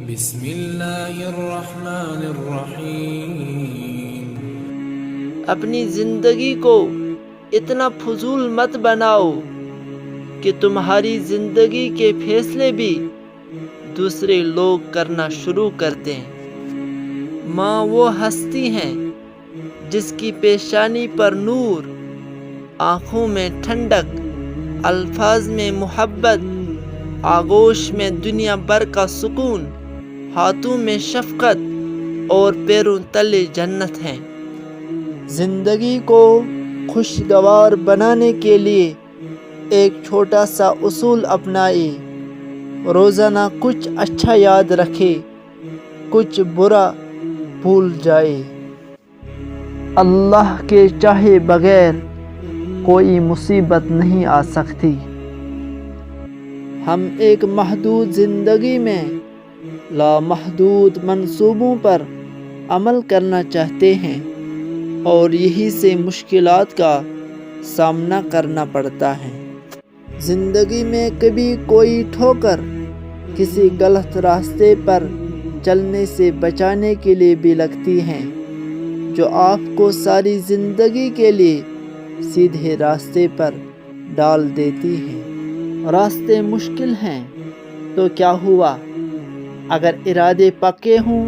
بسم اللہ الرحمن الرحیم۔ اپنی زندگی کو اتنا فضول مت بناؤ کہ تمہاری زندگی کے فیصلے بھی دوسرے لوگ کرنا شروع کر دیں۔ ماں وہ ہستی ہیں جس کی پیشانی پر نور، آنکھوں میں ٹھنڈک، الفاظ میں محبت، آغوش میں دنیا بھر کا سکون، ہاتھوں میں شفقت اور پیروں تلے جنت ہے۔ زندگی کو خوشگوار بنانے کے لیے ایک چھوٹا سا اصول اپنائے۔ روزانہ کچھ اچھا یاد رکھے، کچھ برا بھول جائے۔ اللہ کے چاہے بغیر کوئی مصیبت نہیں آ سکتی۔ ہم ایک محدود زندگی میں لامحدود منصوبوں پر عمل کرنا چاہتے ہیں، اور یہی سے مشکلات کا سامنا کرنا پڑتا ہے۔ زندگی میں کبھی کوئی ٹھوکر کسی غلط راستے پر چلنے سے بچانے کے لیے بھی لگتی ہے، جو آپ کو ساری زندگی کے لیے سیدھے راستے پر ڈال دیتی ہے۔ راستے مشکل ہیں تو کیا ہوا، اگر ارادے پکے ہوں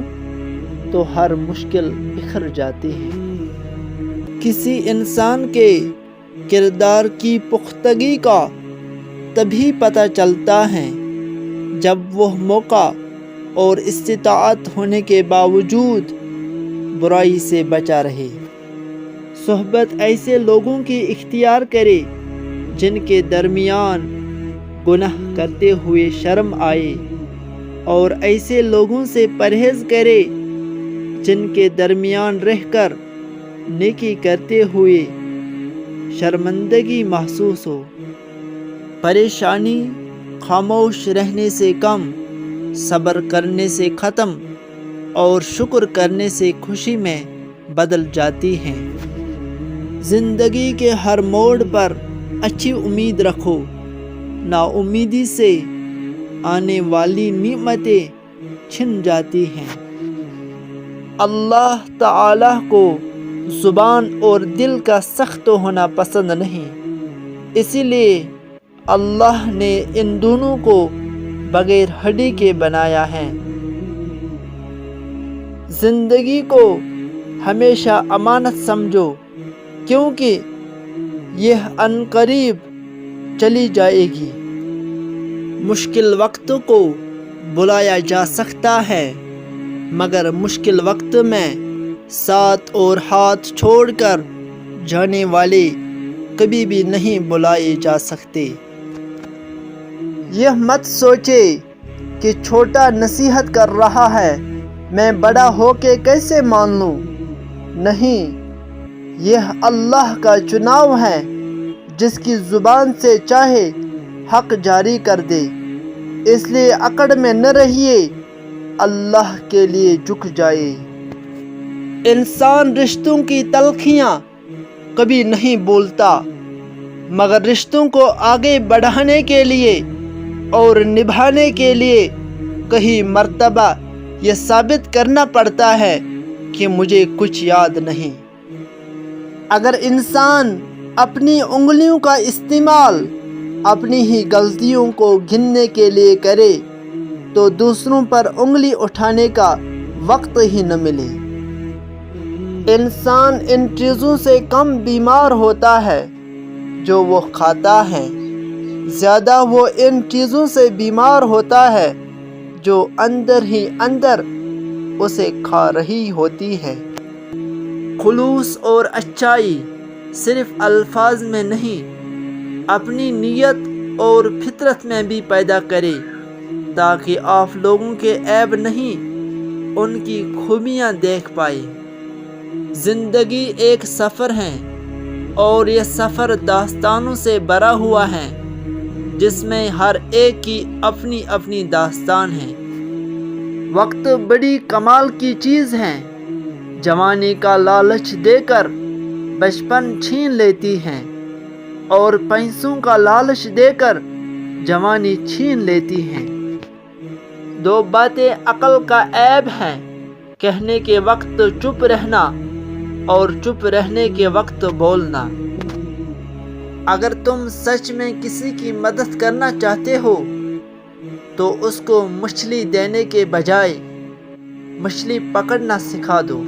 تو ہر مشکل بکھر جاتی ہے۔ کسی انسان کے کردار کی پختگی کا تبھی پتہ چلتا ہے جب وہ موقع اور استطاعت ہونے کے باوجود برائی سے بچا رہے۔ صحبت ایسے لوگوں کی اختیار کرے جن کے درمیان گناہ کرتے ہوئے شرم آئے، اور ایسے لوگوں سے پرہیز کرے جن کے درمیان رہ کر نیکی کرتے ہوئے شرمندگی محسوس ہو۔ پریشانی خاموش رہنے سے کم، صبر کرنے سے ختم، اور شکر کرنے سے خوشی میں بدل جاتی ہے۔ زندگی کے ہر موڑ پر اچھی امید رکھو، نا امیدی سے آنے والی نعمتیں چھن جاتی ہیں۔ اللہ تعالیٰ کو زبان اور دل کا سخت ہونا پسند نہیں، اسی لیے اللہ نے ان دونوں کو بغیر ہڈی کے بنایا ہے۔ زندگی کو ہمیشہ امانت سمجھو، کیونکہ یہ عنقریب چلی جائے گی۔ مشکل وقت کو بلایا جا سکتا ہے، مگر مشکل وقت میں ساتھ اور ہاتھ چھوڑ کر جانے والے کبھی بھی نہیں بلائے جا سکتے۔ یہ مت سوچے کہ چھوٹا نصیحت کر رہا ہے، میں بڑا ہو کے کیسے مان لوں۔ نہیں، یہ اللہ کا چناؤ ہے، جس کی زبان سے چاہے حق جاری کر دے۔ اس لیے اکڑ میں نہ رہیے، اللہ کے لیے جھک جائے۔ انسان رشتوں کی تلخیاں کبھی نہیں بولتا، مگر رشتوں کو آگے بڑھانے کے لیے اور نبھانے کے لیے کئی مرتبہ یہ ثابت کرنا پڑتا ہے کہ مجھے کچھ یاد نہیں۔ اگر انسان اپنی انگلیوں کا استعمال اپنی ہی غلطیوں کو گننے کے لیے کرے تو دوسروں پر انگلی اٹھانے کا وقت ہی نہ ملے۔ انسان ان چیزوں سے کم بیمار ہوتا ہے جو وہ کھاتا ہے، زیادہ وہ ان چیزوں سے بیمار ہوتا ہے جو اندر ہی اندر اسے کھا رہی ہوتی ہے۔ خلوص اور اچائی صرف الفاظ میں نہیں، اپنی نیت اور فطرت میں بھی پیدا کرے، تاکہ آپ لوگوں کے عیب نہیں، ان کی خوبیاں دیکھ پائے۔ زندگی ایک سفر ہے، اور یہ سفر داستانوں سے بھرا ہوا ہے، جس میں ہر ایک کی اپنی اپنی داستان ہے۔ وقت بڑی کمال کی چیز ہے، جوانی کا لالچ دے کر بچپن چھین لیتی ہے، اور پیسوں کا لالچ دے کر جوانی چھین لیتی ہیں۔ دو باتیں عقل کا عیب ہیں، کہنے کے وقت چپ رہنا اور چپ رہنے کے وقت بولنا۔ اگر تم سچ میں کسی کی مدد کرنا چاہتے ہو تو اس کو مچھلی دینے کے بجائے مچھلی پکڑنا سکھا دو۔